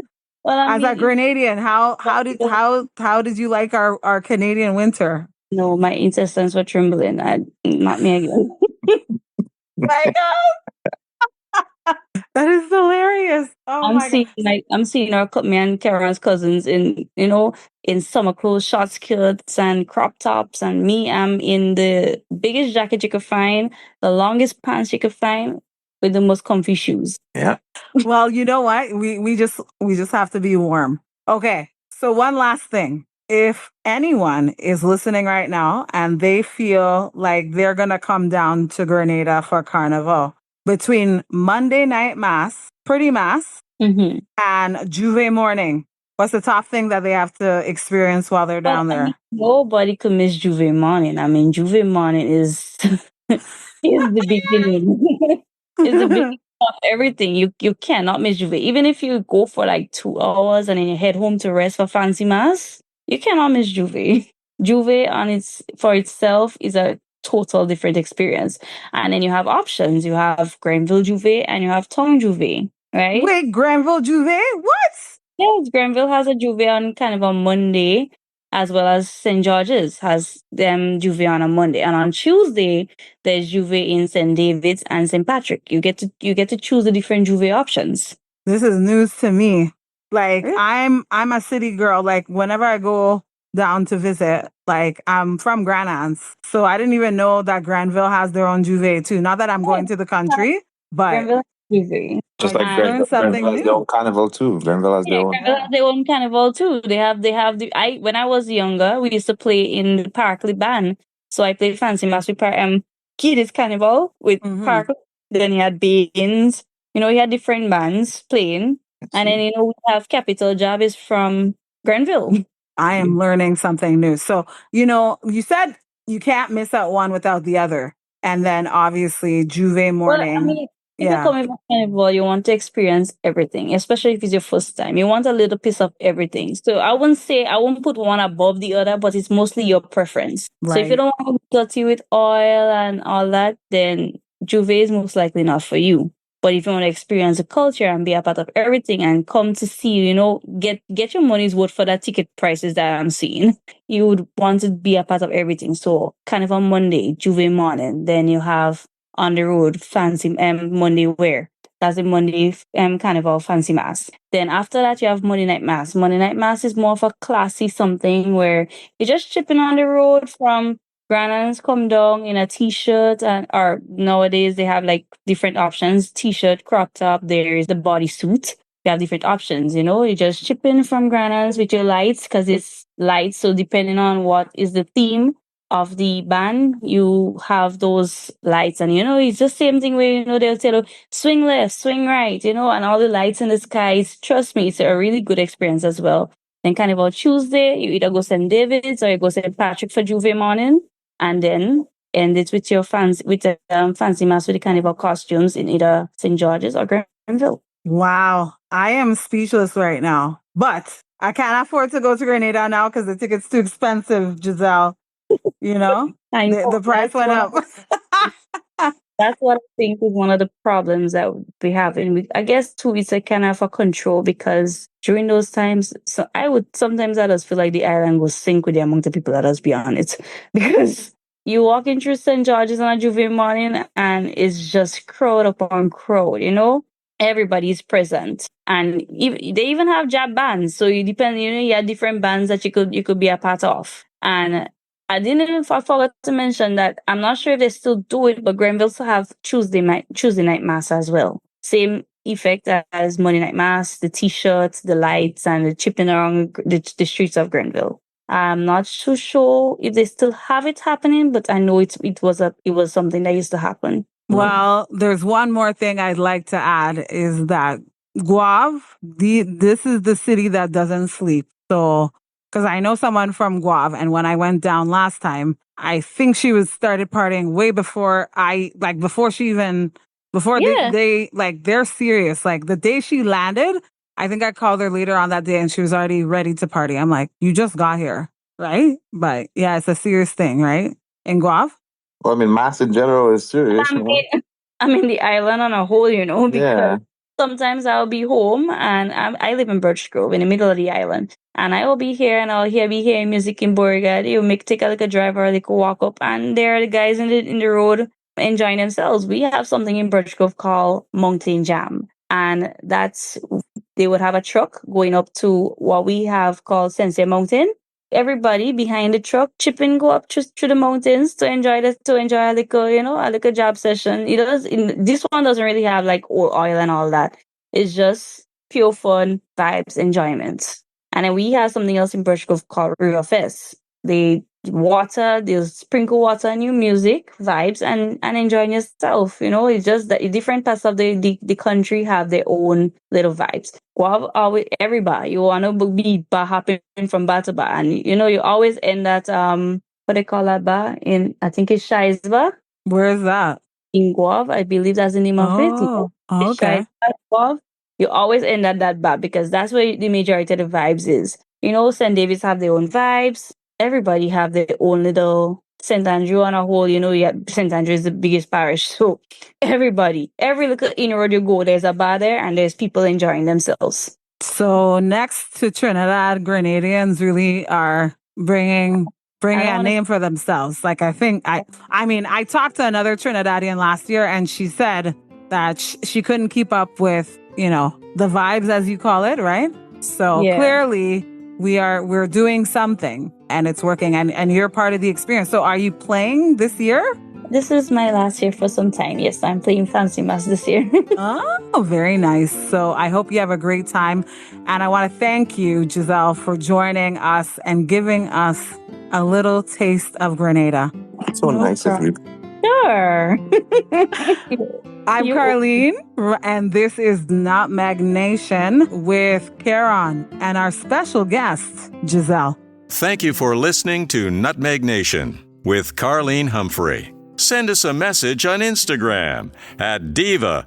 [SPEAKER 4] Well, I
[SPEAKER 1] as a
[SPEAKER 4] mean,
[SPEAKER 1] Grenadian, how did you like our Canadian winter?
[SPEAKER 4] no, my intestines were trembling. Not me again.
[SPEAKER 1] My God, that is hilarious. Oh my God.
[SPEAKER 4] I'm seeing me and Karen's cousins in in summer clothes, short skirts and crop tops, and me, I'm in the biggest jacket you could find, the longest pants you could find, with the most comfy shoes.
[SPEAKER 2] Yeah.
[SPEAKER 1] Well, you know what? We just have to be warm. Okay. So one last thing. If anyone is listening right now and they feel like they're gonna come down to Grenada for Carnival between Monday night mass, pretty mass,
[SPEAKER 4] Mm-hmm.
[SPEAKER 1] and Juve morning, what's the top thing that they have to experience while they're
[SPEAKER 4] Well,
[SPEAKER 1] down
[SPEAKER 4] I mean,
[SPEAKER 1] there?
[SPEAKER 4] nobody could miss Juve morning. I mean, Juve morning is is the beginning. Is the beginning of everything. You cannot miss Juve. Even if you go for like 2 hours and then you head home to rest for fancy mass, you cannot miss Juve. Juve on its for itself is a total different experience. And then you have options. You have Grenville Juve and you have Tongue Juve, right?
[SPEAKER 1] Wait, Granville Juve? What?
[SPEAKER 4] Yes, Grenville has a Juve on kind of on Monday, as well as St. George's has them Juve on a Monday. And on Tuesday, there's Juve in St. David's and St. Patrick. You get to choose the different Juve options.
[SPEAKER 1] This is news to me. Like
[SPEAKER 4] Really?
[SPEAKER 1] I'm a city girl. Like whenever I go down to visit, like I'm from Grand Anse. So I didn't even know that Granville has their own Juve too. Not that I'm
[SPEAKER 4] Yeah,
[SPEAKER 1] going to the country, but
[SPEAKER 4] Grenville has Juve.
[SPEAKER 2] Just
[SPEAKER 1] I
[SPEAKER 2] like
[SPEAKER 1] just
[SPEAKER 4] And
[SPEAKER 1] learned
[SPEAKER 2] Grenville. Grenville
[SPEAKER 1] something
[SPEAKER 2] has their
[SPEAKER 1] new.
[SPEAKER 2] own carnival too. Grenville has
[SPEAKER 4] yeah,
[SPEAKER 2] their own.
[SPEAKER 4] Grenville
[SPEAKER 1] Yeah.
[SPEAKER 4] has their own carnival too. They have the I when I was younger, we used to play in the Parkley band. So I played fancy mass with Kiddies Carnival with
[SPEAKER 1] Hmm.
[SPEAKER 4] Parkley. Then you had Beans. You had different bands playing.
[SPEAKER 2] Let's
[SPEAKER 4] And then
[SPEAKER 2] see.
[SPEAKER 4] we have Capital Job is from Grenville.
[SPEAKER 1] I am learning something new. So, you said you can't miss out one without the other. And then obviously Juve
[SPEAKER 4] Well, I
[SPEAKER 1] morning.
[SPEAKER 4] mean, if you're
[SPEAKER 1] Yeah,
[SPEAKER 4] coming from Carnival, you want to experience everything, especially if it's your first time. You want a little piece of everything. So I won't put one above the other, but it's mostly your preference. So if you
[SPEAKER 1] right.
[SPEAKER 4] don't want to be dirty with oil and all that, then Juve is most likely not for you. But if you want to experience the culture and be a part of everything and come to see, get your money's worth for that ticket prices that I'm seeing, you would want to be a part of everything. So kind of on Monday, Juve morning, then you have on the road fancy Monday wear. That's the Monday Carnival fancy mass. Then after that you have Monday night mass. Monday night mass is more of a classy something where you're just chipping on the road from Grandans come down in a t-shirt or nowadays they have like different options. T-shirt, crop top, there's the bodysuit. They have different options, you just chip in from Grandans with your lights because it's lights. So depending on what is the theme of the band, you have those lights, and it's the same thing where they'll tell you swing left, swing right, and all the lights in the skies. Trust me, it's a really good experience as well. Then Carnival Tuesday, you either go St. David's or you go St. Patrick for Juve morning, and then end it with your fans with the fancy mass with the Carnival costumes in either St. George's or Grenville.
[SPEAKER 1] Wow. I am speechless right now. But I can't afford to go to Grenada now because the ticket's too expensive, Giselle. You know?
[SPEAKER 4] I
[SPEAKER 1] The
[SPEAKER 4] know
[SPEAKER 1] the price
[SPEAKER 4] that's
[SPEAKER 1] went
[SPEAKER 4] one
[SPEAKER 1] up.
[SPEAKER 4] of That's what I think is one of the problems that we have. And I guess too, it's a kind of a control because during those times, so I would sometimes I just feel like the island will sink with the amount of people that us be on it. Because you walking through St. George's on a Juve morning and it's just crowd upon crowd, everybody's present. And they even have jab bands. So you depend, you have different bands that you could be a part of. And I forgot to mention that I'm not sure if they still do it, but Grenville still have Tuesday night mass as well. Same effect as Monday night mass, the t-shirts, the lights, and the chipping around the streets of Grenville. I'm not too sure if they still have it happening, but I know it was something that used to happen.
[SPEAKER 1] Well, there's one more thing I'd like to add is that Guav, this is the city that doesn't sleep. So, because I know someone from Guav, and when I went down last time, I think she was started partying way before before she even, before
[SPEAKER 4] Yeah.
[SPEAKER 1] they're serious. Like the day she landed, I think I called her later on that day and she was already ready to party. I'm like, you just got here, right? But yeah, it's a serious thing, right? In Guav?
[SPEAKER 2] Well, I mean, mass in general is serious,
[SPEAKER 4] I mean the island on a whole, because
[SPEAKER 2] Yeah.
[SPEAKER 4] sometimes I'll be home and I live in Birch Grove in the middle of the island. And I will be here and be hearing music in Beauregard. You make take a little drive or a little walk up and there are the guys in the road enjoying themselves. We have something in Birch Grove called Mountain Jam. And they would have a truck going up to what we have called Sensei Mountain. Everybody behind the truck chipping go up through the mountains to enjoy a little a little job session. This one doesn't really have like oil and all that. It's just pure fun vibes enjoyment. And then we have something else in Birch Grove called River Fest. They'll sprinkle water on you, music, vibes, and enjoying yourself. It's just that different parts of the country have their own little vibes. Well, always everybody you want to be bar hopping from bar to bar, and you always end that what they call that bar in, I think it's Shai's Bar.
[SPEAKER 1] Where is that?
[SPEAKER 4] In Guav, I believe that's the name of it.
[SPEAKER 1] Oh,
[SPEAKER 4] It's
[SPEAKER 1] okay.
[SPEAKER 4] Shai's Bar, Guav. You always end at that bar because that's where the majority of the vibes is. St. David's have their own vibes. Everybody have their own little St. Andrew on a whole. St. Andrew is the biggest parish. So every little inroad you go, there's a bar there and there's people enjoying themselves.
[SPEAKER 1] So next to Trinidad, Grenadians really are bringing a name for themselves. Like I talked to another Trinidadian last year and she said that she couldn't keep up with, the vibes as you call it, right? So clearly we're doing something and it's working and you're part of the experience. So are you playing this year?
[SPEAKER 4] This is my last year for some time. Yes, I'm playing Fancy Mass this year.
[SPEAKER 1] Oh, very nice. So I hope you have a great time. And I want to thank you, Giselle, for joining us and giving us a little taste of Grenada.
[SPEAKER 2] So nice of you.
[SPEAKER 4] Sure.
[SPEAKER 1] I'm Carleen, and this is Nutmeg Nation with Kerron and our special guest, Giselle.
[SPEAKER 3] Thank you for listening to Nutmeg Nation with Carleen Humphrey. Send us a message on Instagram at diva_tonight.